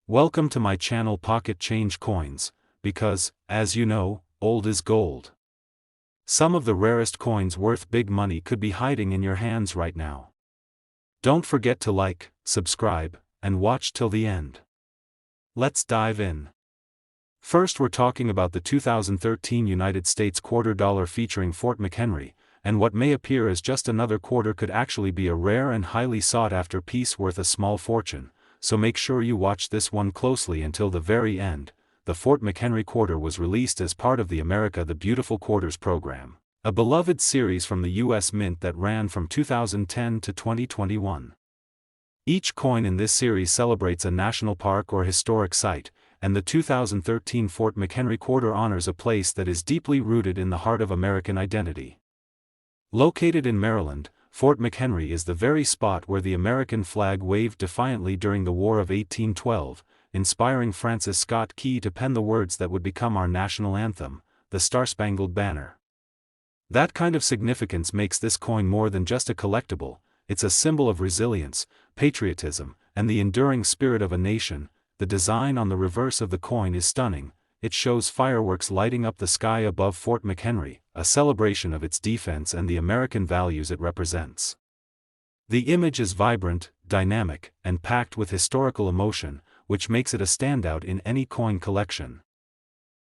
Welcome to my channel Pocket Change Coins, because, as you know, old is gold. Some of the rarest coins worth big money could be hiding in your hands right now. Don't forget to like, subscribe, and watch till the end. Let's dive in. First, we're talking about the 2013 United States quarter dollar featuring Fort McHenry, and what may appear as just another quarter could actually be a rare and highly sought-after piece worth a small fortune, so make sure you watch this one closely until the very end. The Fort McHenry quarter was released as part of the America the Beautiful Quarters program, a beloved series from the U.S. Mint that ran from 2010 to 2021. Each coin in this series celebrates a national park or historic site, and the 2013 Fort McHenry quarter honors a place that is deeply rooted in the heart of American identity. Located in Maryland, Fort McHenry is the very spot where the American flag waved defiantly during the War of 1812, inspiring Francis Scott Key to pen the words that would become our national anthem, the Star-Spangled Banner. That kind of significance makes this coin more than just a collectible. It's a symbol of resilience, patriotism, and the enduring spirit of a nation. The design on the reverse of the coin is stunning. It shows fireworks lighting up the sky above Fort McHenry, a celebration of its defense and the American values it represents. The image is vibrant, dynamic, and packed with historical emotion, which makes it a standout in any coin collection.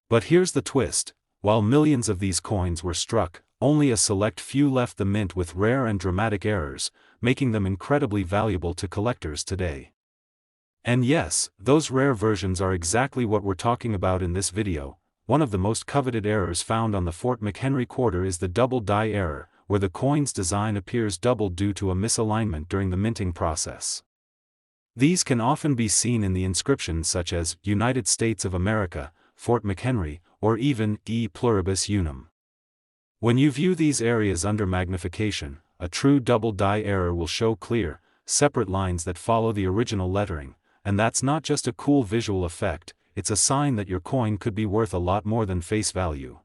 But here's the twist: while millions of these coins were struck, only a select few left the mint with rare and dramatic errors, making them incredibly valuable to collectors today. And yes, those rare versions are exactly what we're talking about in this video. One of the most coveted errors found on the Fort McHenry quarter is the double die error, where the coin's design appears doubled due to a misalignment during the minting process. These can often be seen in the inscriptions such as United States of America, Fort McHenry, or even E pluribus unum. When you view these areas under magnification, a true double die error will show clear, separate lines that follow the original lettering. And that's not just a cool visual effect, it's a sign that your coin could be worth a lot more than face value.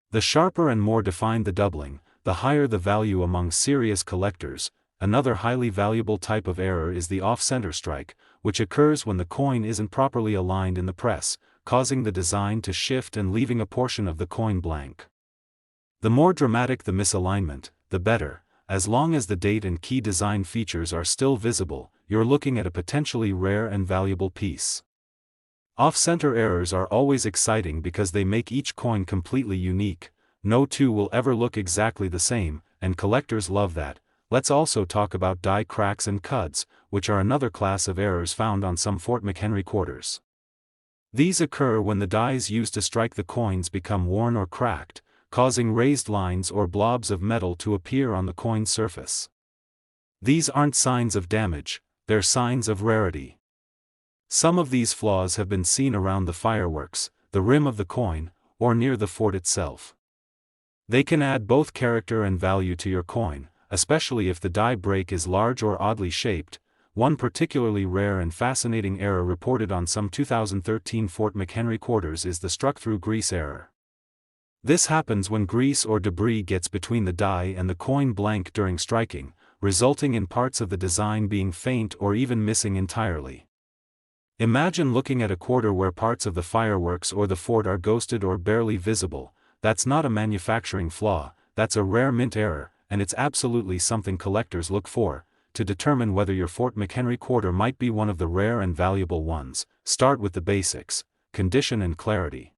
The sharper and more defined the doubling, the higher the value among serious collectors. Another highly valuable type of error is the off-center strike, which occurs when the coin isn't properly aligned in the press, causing the design to shift and leaving a portion of the coin blank. The more dramatic the misalignment, the better. As long as the date and key design features are still visible, you're looking at a potentially rare and valuable piece. Off-center errors are always exciting because they make each coin completely unique. No two will ever look exactly the same, and collectors love that. Let's also talk about die cracks and cuds, which are another class of errors found on some Fort McHenry quarters. These occur when the dies used to strike the coins become worn or cracked, causing raised lines or blobs of metal to appear on the coin surface. These aren't signs of damage, they're signs of rarity. Some of these flaws have been seen around the fireworks, the rim of the coin, or near the fort itself. They can add both character and value to your coin, especially if the die break is large or oddly shaped. One particularly rare and fascinating error reported on some 2013 Fort McHenry quarters is the struck-through grease error. This happens when grease or debris gets between the die and the coin blank during striking, resulting in parts of the design being faint or even missing entirely. Imagine looking at a quarter where parts of the fireworks or the fort are ghosted or barely visible. That's not a manufacturing flaw, that's a rare mint error, and it's absolutely something collectors look for. To determine whether your Fort McHenry quarter might be one of the rare and valuable ones, start with the basics: condition and clarity.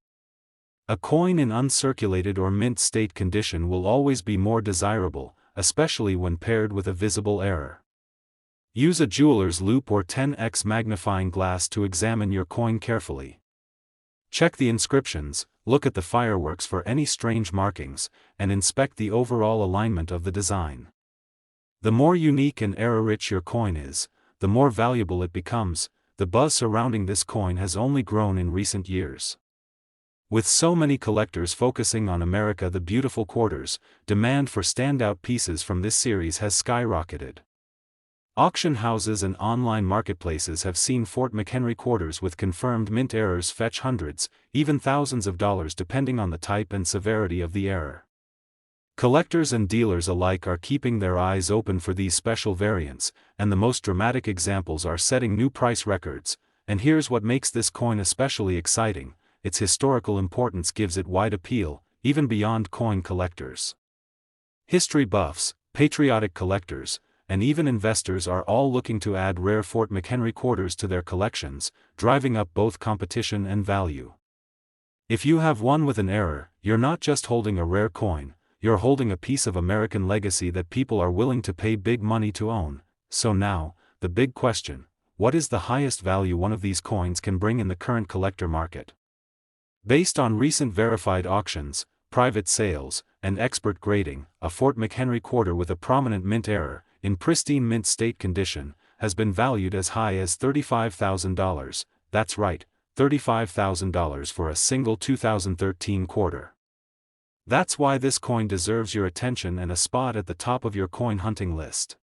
A coin in uncirculated or mint state condition will always be more desirable, especially when paired with a visible error. Use a jeweler's loupe or 10x magnifying glass to examine your coin carefully. Check the inscriptions, look at the fireworks for any strange markings, and inspect the overall alignment of the design. The more unique and error-rich your coin is, the more valuable it becomes. The buzz surrounding this coin has only grown in recent years. With so many collectors focusing on America the Beautiful quarters, demand for standout pieces from this series has skyrocketed. Auction houses and online marketplaces have seen Fort McHenry quarters with confirmed mint errors fetch hundreds, even thousands of dollars depending on the type and severity of the error. Collectors and dealers alike are keeping their eyes open for these special variants, and the most dramatic examples are setting new price records. and here's what makes this coin especially exciting: its historical importance gives it wide appeal, even beyond coin collectors. History buffs, patriotic collectors, and even investors are all looking to add rare Fort McHenry quarters to their collections, driving up both competition and value. If you have one with an error, you're not just holding a rare coin, you're holding a piece of American legacy that people are willing to pay big money to own. So now, the big question: what is the highest value one of these coins can bring in the current collector market? Based on recent verified auctions, private sales, and expert grading, a Fort McHenry quarter with a prominent mint error, in pristine mint state condition, has been valued as high as $35,000, that's right, $35,000 for a single 2013 quarter. That's why this coin deserves your attention and a spot at the top of your coin hunting list.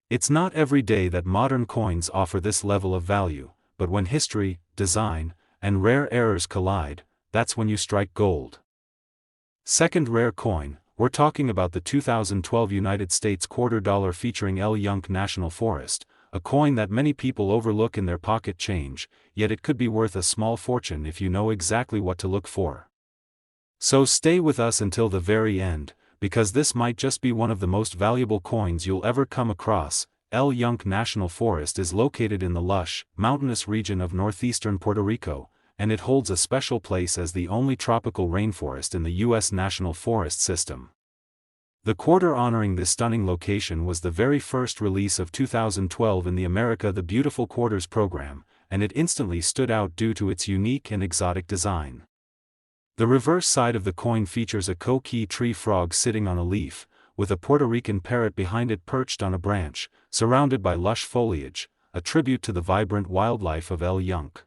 It's not every day that modern coins offer this level of value, but when history, design, and rare errors collide, that's when you strike gold. Second rare coin, we're talking about the 2012 United States quarter dollar featuring El Yunque National Forest, a coin that many people overlook in their pocket change, yet it could be worth a small fortune if you know exactly what to look for. So stay with us until the very end, because this might just be one of the most valuable coins you'll ever come across. El Yunque National Forest is located in the lush, mountainous region of northeastern Puerto Rico, and it holds a special place as the only tropical rainforest in the U.S. National Forest System. The quarter honoring this stunning location was the very first release of 2012 in the America the Beautiful Quarters program, and it instantly stood out due to its unique and exotic design. The reverse side of the coin features a coqui tree frog sitting on a leaf, with a Puerto Rican parrot behind it perched on a branch, surrounded by lush foliage, a tribute to the vibrant wildlife of El Yunque.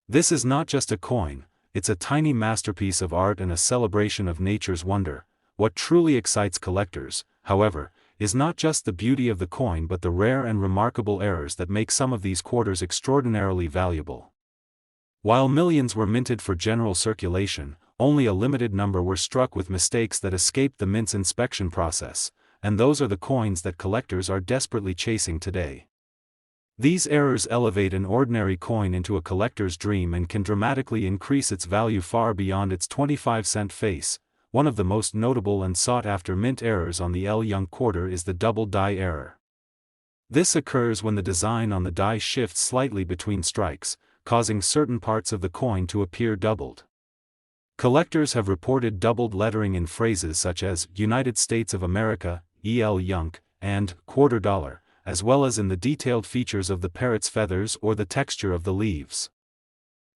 This is not just a coin, it's a tiny masterpiece of art and a celebration of nature's wonder. What truly excites collectors, however, is not just the beauty of the coin but the rare and remarkable errors that make some of these quarters extraordinarily valuable. While millions were minted for general circulation, only a limited number were struck with mistakes that escaped the mint's inspection process, and those are the coins that collectors are desperately chasing today. These errors elevate an ordinary coin into a collector's dream and can dramatically increase its value far beyond its 25-cent face. One of the most notable and sought-after mint errors on the El Yunque quarter is the double die error. This occurs when the design on the die shifts slightly between strikes, causing certain parts of the coin to appear doubled. Collectors have reported doubled lettering in phrases such as United States of America, El Yunque, and quarter dollar, as well as in the detailed features of the parrot's feathers or the texture of the leaves.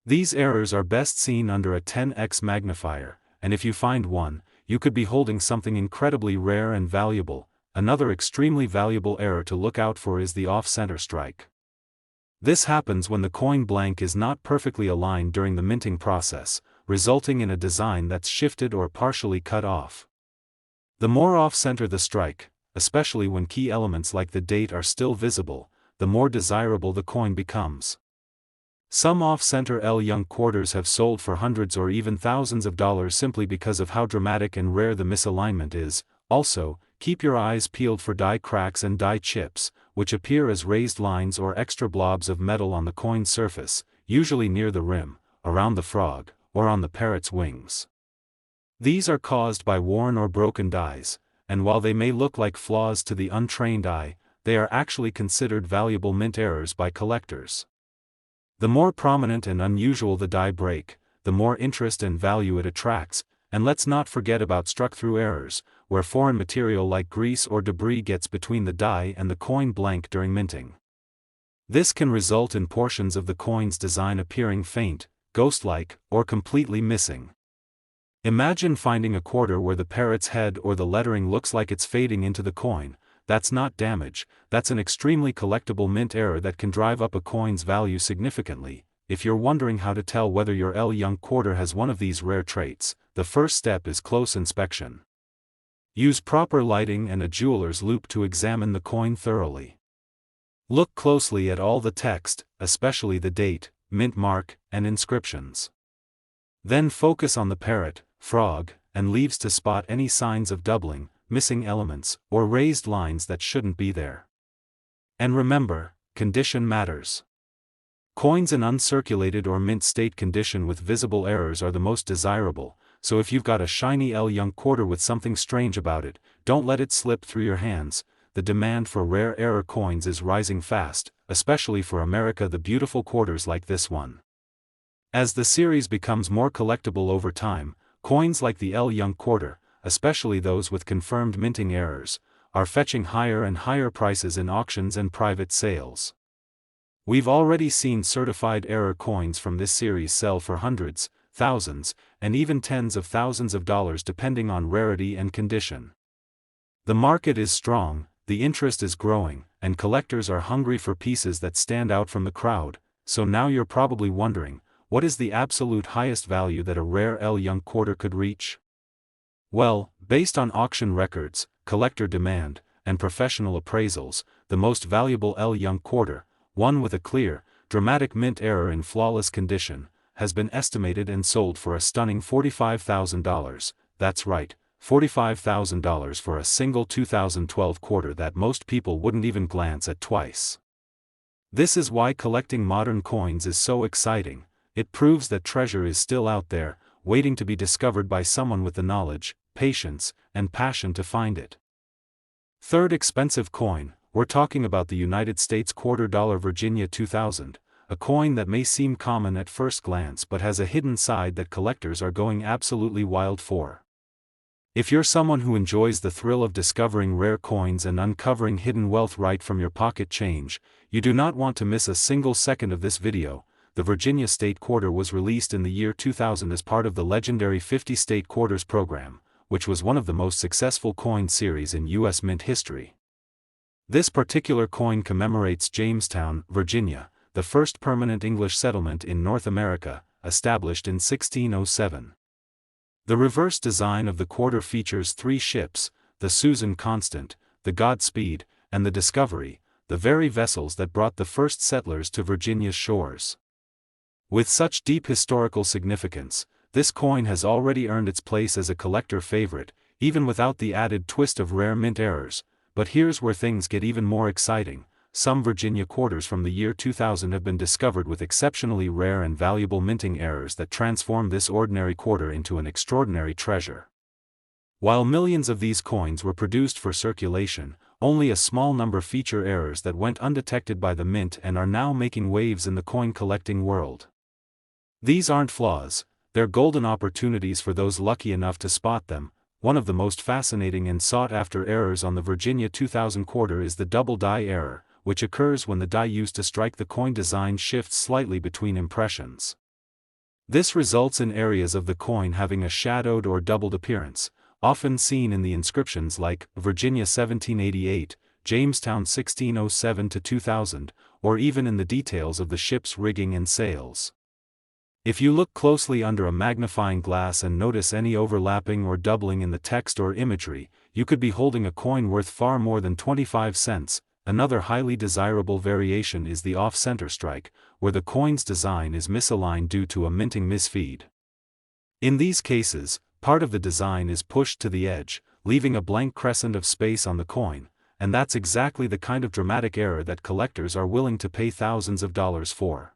These errors are best seen under a 10x magnifier, and if you find one, you could be holding something incredibly rare and valuable. Another extremely valuable error to look out for is the off-center strike. This happens when the coin blank is not perfectly aligned during the minting process, resulting in a design that's shifted or partially cut off. The more off-center the strike, especially when key elements like the date are still visible, the more desirable the coin becomes. Some off-center El Yunque quarters have sold for hundreds or even thousands of dollars simply because of how dramatic and rare the misalignment is. Also, keep your eyes peeled for die cracks and die chips, which appear as raised lines or extra blobs of metal on the coin's surface, usually near the rim, around the frog, or on the parrot's wings. These are caused by worn or broken dies, and while they may look like flaws to the untrained eye, they are actually considered valuable mint errors by collectors. The more prominent and unusual the die break, the more interest and value it attracts, and let's not forget about struck-through errors, where foreign material like grease or debris gets between the die and the coin blank during minting. This can result in portions of the coin's design appearing faint, ghost-like, or completely missing. Imagine finding a quarter where the parrot's head or the lettering looks like it's fading into the coin. That's not damage, that's an extremely collectible mint error that can drive up a coin's value significantly. If you're wondering how to tell whether your El Yunque quarter has one of these rare traits, the first step is close inspection. Use proper lighting and a jeweler's loupe to examine the coin thoroughly. Look closely at all the text, especially the date, mint mark, and inscriptions. Then focus on the parrot, frog, and leaves to spot any signs of doubling, missing elements, or raised lines that shouldn't be there. And remember, condition matters. Coins in uncirculated or mint state condition with visible errors are the most desirable, so if you've got a shiny L Young quarter with something strange about it, don't let it slip through your hands. The demand for rare error coins is rising fast, especially for America the beautiful quarters like this one. As the series becomes more collectible over time, coins like the L Young quarter, especially those with confirmed minting errors, are fetching higher and higher prices in auctions and private sales. We've already seen certified error coins from this series sell for hundreds, thousands, and even tens of thousands of dollars depending on rarity and condition. The market is strong, the interest is growing, and collectors are hungry for pieces that stand out from the crowd. So now you're probably wondering, what is the absolute highest value that a rare L Young quarter could reach? Well, based on auction records, collector demand, and professional appraisals, the most valuable L Young quarter, one with a clear, dramatic mint error in flawless condition, has been estimated and sold for a stunning $45,000, that's right, $45,000 for a single 2012 quarter that most people wouldn't even glance at twice. This is why collecting modern coins is so exciting. It proves that treasure is still out there, waiting to be discovered by someone with the knowledge, patience, and passion to find it. Third expensive coin, we're talking about the United States $quarter Virginia 2000, a coin that may seem common at first glance but has a hidden side that collectors are going absolutely wild for. If you're someone who enjoys the thrill of discovering rare coins and uncovering hidden wealth right from your pocket change, you do not want to miss a single second of this video. The Virginia State Quarter was released in the year 2000 as part of the legendary 50 State Quarters program, which was one of the most successful coin series in U.S. mint history. This particular coin commemorates Jamestown, Virginia, the first permanent English settlement in North America, established in 1607. The reverse design of the quarter features three ships, the Susan Constant, the Godspeed, and the Discovery, the very vessels that brought the first settlers to Virginia's shores. With such deep historical significance, this coin has already earned its place as a collector favorite, even without the added twist of rare mint errors. But here's where things get even more exciting. Some Virginia quarters from the year 2000 have been discovered with exceptionally rare and valuable minting errors that transform this ordinary quarter into an extraordinary treasure. While millions of these coins were produced for circulation, only a small number feature errors that went undetected by the mint and are now making waves in the coin collecting world. These aren't flaws, they're golden opportunities for those lucky enough to spot them. One of the most fascinating and sought-after errors on the Virginia 2000 quarter is the double die error, which occurs when the die used to strike the coin design shifts slightly between impressions. This results in areas of the coin having a shadowed or doubled appearance, often seen in the inscriptions like Virginia 1788, Jamestown 1607 to 2000, or even in the details of the ship's rigging and sails. If you look closely under a magnifying glass and notice any overlapping or doubling in the text or imagery, you could be holding a coin worth far more than 25 cents. Another highly desirable variation is the off-center strike, where the coin's design is misaligned due to a minting misfeed. In these cases, part of the design is pushed to the edge, leaving a blank crescent of space on the coin, and that's exactly the kind of dramatic error that collectors are willing to pay thousands of dollars for.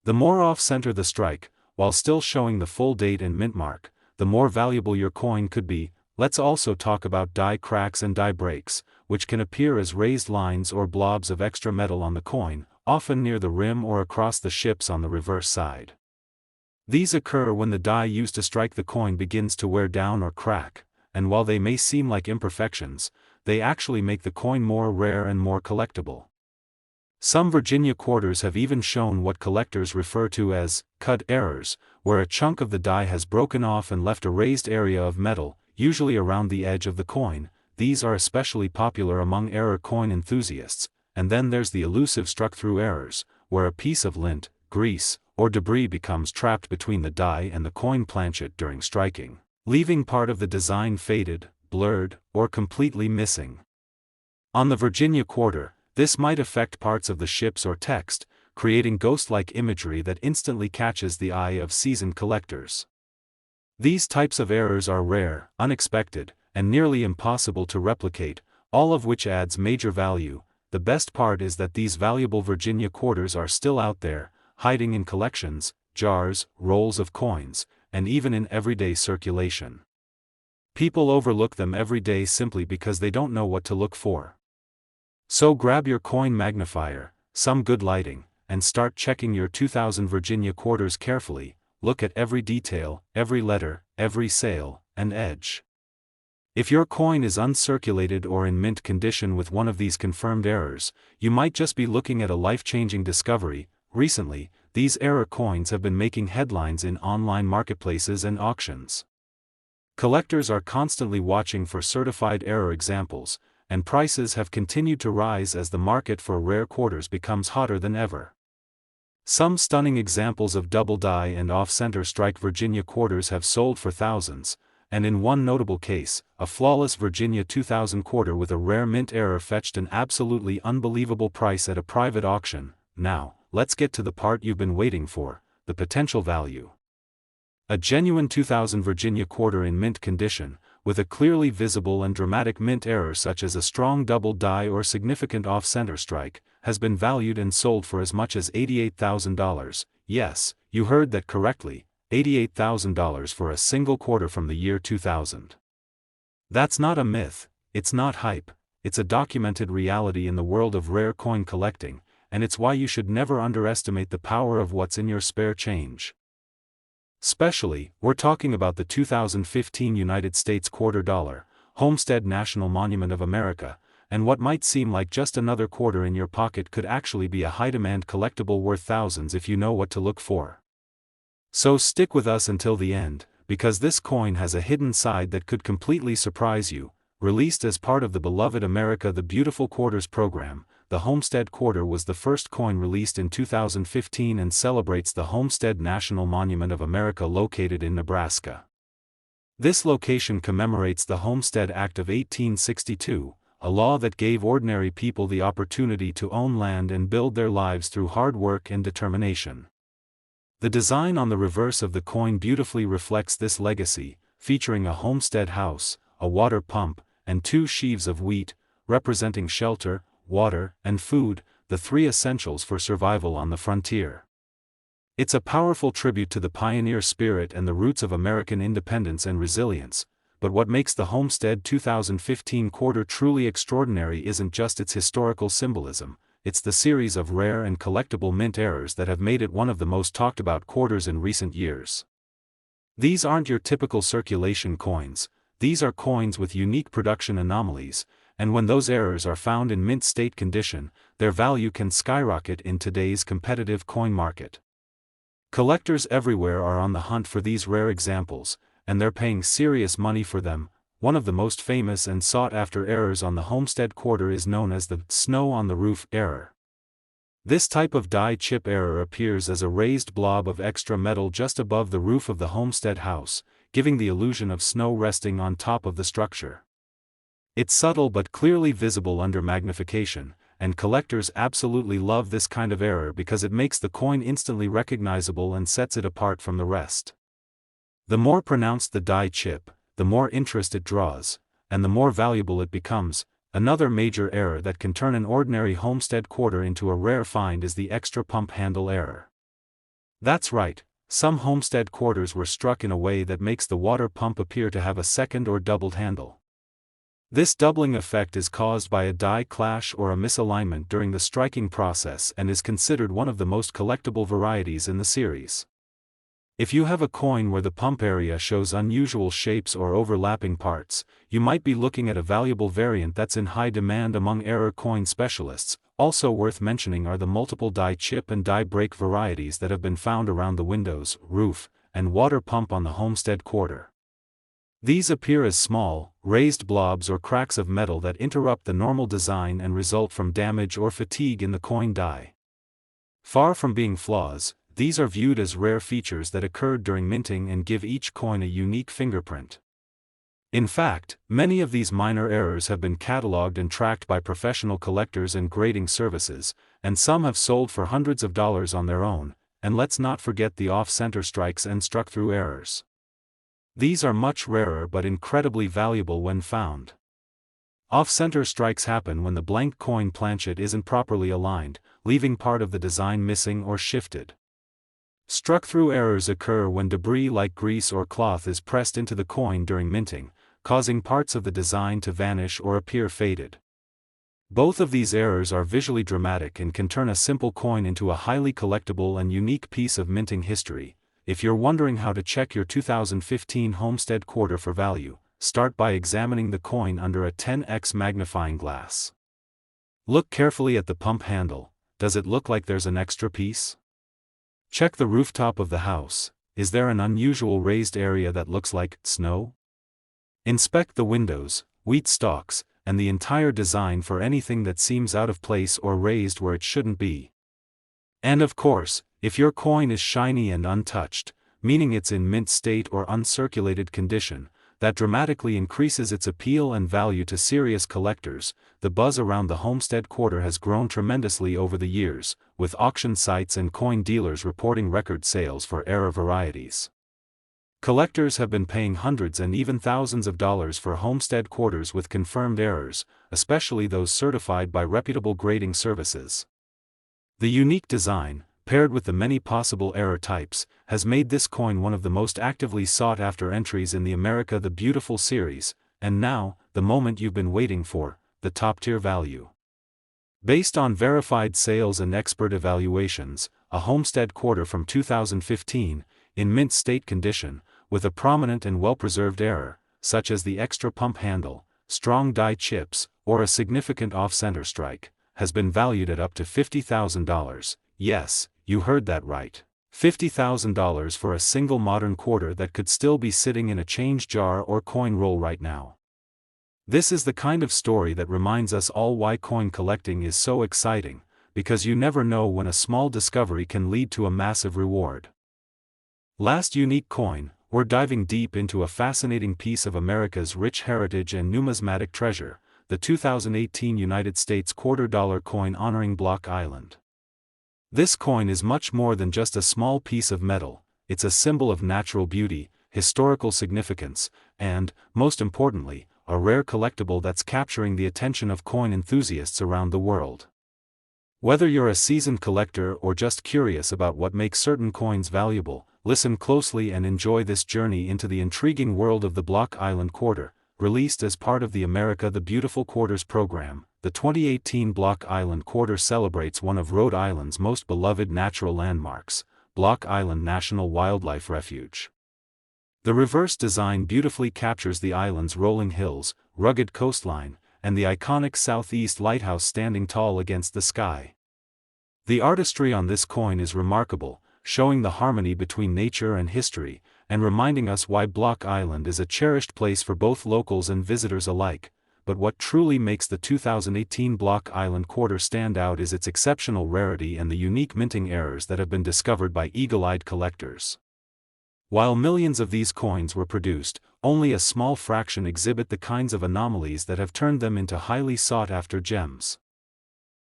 The more off-center the strike, while still showing the full date and mint mark, the more valuable your coin could be. Let's also talk about die cracks and die breaks, which can appear as raised lines or blobs of extra metal on the coin, often near the rim or across the ships on the reverse side. These occur when the die used to strike the coin begins to wear down or crack, and while they may seem like imperfections, they actually make the coin more rare and more collectible. Some Virginia quarters have even shown what collectors refer to as cut errors, where a chunk of the die has broken off and left a raised area of metal, usually around the edge of the coin. These are especially popular among error coin enthusiasts. And then there's the elusive struck-through errors, where a piece of lint, grease, or debris becomes trapped between the die and the coin planchet during striking, leaving part of the design faded, blurred, or completely missing. On the Virginia quarter, this might affect parts of the ships or text, creating ghost-like imagery that instantly catches the eye of seasoned collectors. These types of errors are rare, unexpected, and nearly impossible to replicate, all of which adds major value. the best part is that these valuable Virginia quarters are still out there, hiding in collections, jars, rolls of coins, and even in everyday circulation. People overlook them every day simply because they don't know what to look for. So grab your coin magnifier, some good lighting, and start checking your 2000 Virginia quarters carefully. Look at every detail, every letter, every sale, and edge. If your coin is uncirculated or in mint condition with one of these confirmed errors, you might just be looking at a life-changing discovery. Recently, these error coins have been making headlines in online marketplaces and auctions. Collectors are constantly watching for certified error examples, and prices have continued to rise as the market for rare quarters becomes hotter than ever. Some stunning examples of double die and off-center strike Virginia quarters have sold for thousands, and in one notable case, a flawless Virginia 2000 quarter with a rare mint error fetched an absolutely unbelievable price at a private auction. Now, let's get to the part you've been waiting for, the potential value. A genuine 2000 Virginia quarter in mint condition, with a clearly visible and dramatic mint error such as a strong double die or significant off-center strike, has been valued and sold for as much as $88,000. Yes, you heard that correctly, $88,000 for a single quarter from the year 2000. That's not a myth, it's not hype, it's a documented reality in the world of rare coin collecting, and it's why you should never underestimate the power of what's in your spare change. Especially, we're talking about the 2015 United States quarter dollar, Homestead National Monument of America, and what might seem like just another quarter in your pocket could actually be a high-demand collectible worth thousands if you know what to look for. So stick with us until the end, because this coin has a hidden side that could completely surprise you. Released as part of the beloved America the Beautiful Quarters program, the Homestead Quarter was the first coin released in 2015 and celebrates the Homestead National Monument of America located in Nebraska. This location commemorates the Homestead Act of 1862, a law that gave ordinary people the opportunity to own land and build their lives through hard work and determination. The design on the reverse of the coin beautifully reflects this legacy, featuring a homestead house, a water pump, and two sheaves of wheat, representing shelter, water, and food, the three essentials for survival on the frontier. It's a powerful tribute to the pioneer spirit and the roots of American independence and resilience, but what makes the Homestead 2015 quarter truly extraordinary isn't just its historical symbolism, it's the series of rare and collectible mint errors that have made it one of the most talked about quarters in recent years. These aren't your typical circulation coins, these are coins with unique production anomalies, and when those errors are found in mint state condition, their value can skyrocket in today's competitive coin market. Collectors everywhere are on the hunt for these rare examples, and they're paying serious money for them. One of the most famous and sought-after errors on the Homestead quarter is known as the snow on the roof error. This type of die chip error appears as a raised blob of extra metal just above the roof of the Homestead house, giving the illusion of snow resting on top of the structure. It's subtle but clearly visible under magnification, and collectors absolutely love this kind of error because it makes the coin instantly recognizable and sets it apart from the rest. The more pronounced the die chip, the more interest it draws, and the more valuable it becomes. Another major error that can turn an ordinary Homestead quarter into a rare find is the extra pump handle error. That's right, some Homestead quarters were struck in a way that makes the water pump appear to have a second or doubled handle. This doubling effect is caused by a die clash or a misalignment during the striking process and is considered one of the most collectible varieties in the series. If you have a coin where the pump area shows unusual shapes or overlapping parts, you might be looking at a valuable variant that's in high demand among error coin specialists. Also worth mentioning are the multiple die chip and die break varieties that have been found around the windows, roof, and water pump on the Homestead quarter. These appear as small, raised blobs or cracks of metal that interrupt the normal design and result from damage or fatigue in the coin die. Far from being flaws, these are viewed as rare features that occurred during minting and give each coin a unique fingerprint. In fact, many of these minor errors have been cataloged and tracked by professional collectors and grading services, and some have sold for hundreds of dollars on their own, and let's not forget the off-center strikes and struck-through errors. These are much rarer but incredibly valuable when found. Off-center strikes happen when the blank coin planchet isn't properly aligned, leaving part of the design missing or shifted. Struck-through errors occur when debris like grease or cloth is pressed into the coin during minting, causing parts of the design to vanish or appear faded. Both of these errors are visually dramatic and can turn a simple coin into a highly collectible and unique piece of minting history. If you're wondering how to check your 2015 Homestead quarter for value, start by examining the coin under a 10x magnifying glass. Look carefully at the pump handle. Does it look like there's an extra piece? Check the rooftop of the house. Is there an unusual raised area that looks like snow? Inspect the windows, wheat stalks, and the entire design for anything that seems out of place or raised where it shouldn't be. And of course, if your coin is shiny and untouched, meaning it's in mint state or uncirculated condition, that dramatically increases its appeal and value to serious collectors. The buzz around the Homestead quarter has grown tremendously over the years, with auction sites and coin dealers reporting record sales for error varieties. Collectors have been paying hundreds and even thousands of dollars for Homestead quarters with confirmed errors, especially those certified by reputable grading services. The unique design, paired with the many possible error types, has made this coin one of the most actively sought-after entries in the America the Beautiful series, and now, the moment you've been waiting for, the top-tier value. Based on verified sales and expert evaluations, a Homestead quarter from 2015, in mint state condition, with a prominent and well-preserved error, such as the extra pump handle, strong die chips, or a significant off-center strike, has been valued at up to $50,000. Yes, you heard that right. $50,000 for a single modern quarter that could still be sitting in a change jar or coin roll right now. This is the kind of story that reminds us all why coin collecting is so exciting, because you never know when a small discovery can lead to a massive reward. Last unique coin, we're diving deep into a fascinating piece of America's rich heritage and numismatic treasure, the 2018 United States $quarter coin honoring Block Island. This coin is much more than just a small piece of metal. It's a symbol of natural beauty, historical significance, and, most importantly, a rare collectible that's capturing the attention of coin enthusiasts around the world. Whether you're a seasoned collector or just curious about what makes certain coins valuable, listen closely and enjoy this journey into the intriguing world of the Block Island quarter. Released as part of the America the Beautiful Quarters program, the 2018 Block Island quarter celebrates one of Rhode Island's most beloved natural landmarks, Block Island National Wildlife Refuge. The reverse design beautifully captures the island's rolling hills, rugged coastline, and the iconic southeast lighthouse standing tall against the sky. The artistry on this coin is remarkable, showing the harmony between nature and history, and reminding us why Block Island is a cherished place for both locals and visitors alike. But what truly makes the 2018 Block Island quarter stand out is its exceptional rarity and the unique minting errors that have been discovered by eagle-eyed collectors. While millions of these coins were produced, only a small fraction exhibit the kinds of anomalies that have turned them into highly sought-after gems.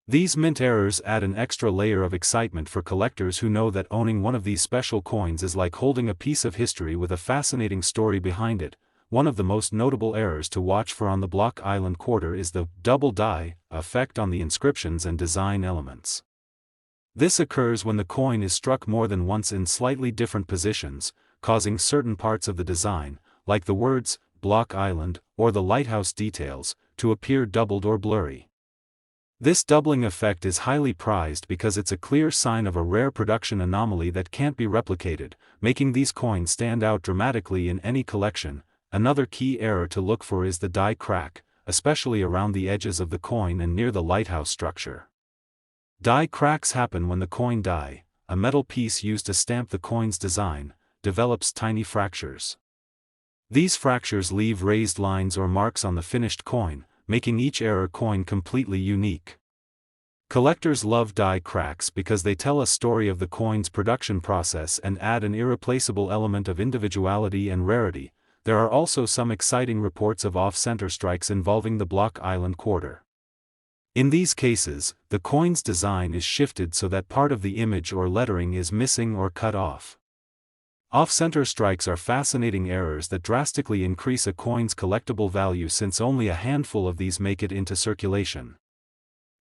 These mint errors add an extra layer of excitement for collectors who know that owning one of these special coins is like holding a piece of history with a fascinating story behind it. One of the most notable errors to watch for on the Block Island quarter is the double die effect on the inscriptions and design elements. This occurs when the coin is struck more than once in slightly different positions, causing certain parts of the design, like the words Block Island or the lighthouse details, to appear doubled or blurry. This doubling effect is highly prized because it's a clear sign of a rare production anomaly that can't be replicated, making these coins stand out dramatically in any collection. Another key error to look for is the die crack, especially around the edges of the coin and near the lighthouse structure. Die cracks happen when the coin die, a metal piece used to stamp the coin's design, develops tiny fractures. These fractures leave raised lines or marks on the finished coin, making each error coin completely unique. Collectors love die cracks because they tell a story of the coin's production process and add an irreplaceable element of individuality and rarity. There are also some exciting reports of off-center strikes involving the Block Island quarter. In these cases, the coin's design is shifted so that part of the image or lettering is missing or cut off. Off-center strikes are fascinating errors that drastically increase a coin's collectible value since only a handful of these make it into circulation.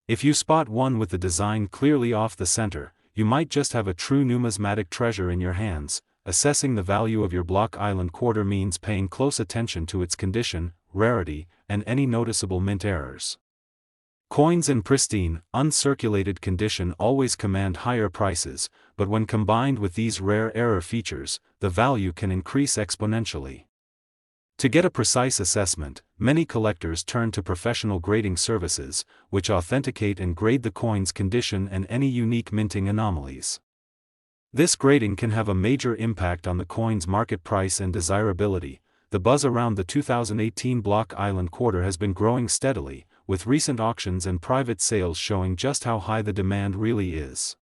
If you spot one with the design clearly off the center, you might just have a true numismatic treasure in your hands. Assessing the value of your Block Island quarter means paying close attention to its condition, rarity, and any noticeable mint errors. Coins in pristine, uncirculated condition always command higher prices, but when combined with these rare error features, the value can increase exponentially. To get a precise assessment, many collectors turn to professional grading services, which authenticate and grade the coin's condition and any unique minting anomalies. This grading can have a major impact on the coin's market price and desirability. The buzz around the 2018 Block Island quarter has been growing steadily, with recent auctions and private sales showing just how high the demand really is.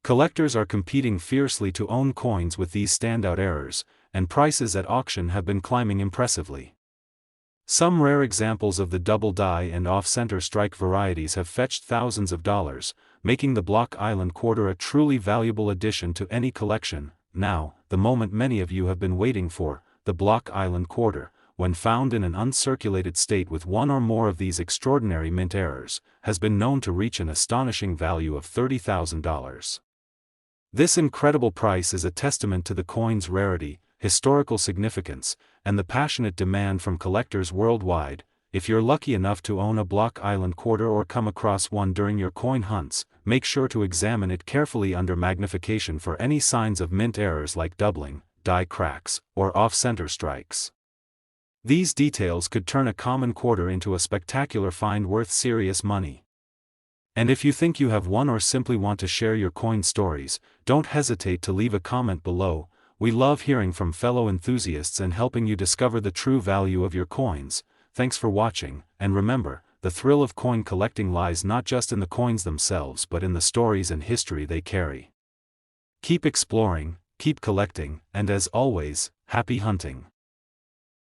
Collectors are competing fiercely to own coins with these standout errors, and prices at auction have been climbing impressively. Some rare examples of the double die and off-center strike varieties have fetched thousands of dollars, making the Block Island quarter a truly valuable addition to any collection. Now, the moment many of you have been waiting for, the Block Island quarter, when found in an uncirculated state with one or more of these extraordinary mint errors, has been known to reach an astonishing value of $30,000. This incredible price is a testament to the coin's rarity, historical significance, and the passionate demand from collectors worldwide. If you're lucky enough to own a Block Island quarter or come across one during your coin hunts, make sure to examine it carefully under magnification for any signs of mint errors like doubling, die cracks, or off-center strikes. These details could turn a common quarter into a spectacular find worth serious money. And if you think you have one or simply want to share your coin stories, don't hesitate to leave a comment below. We love hearing from fellow enthusiasts and helping you discover the true value of your coins. Thanks for watching, and remember, the thrill of coin collecting lies not just in the coins themselves but in the stories and history they carry. Keep exploring, keep collecting, and as always, happy hunting.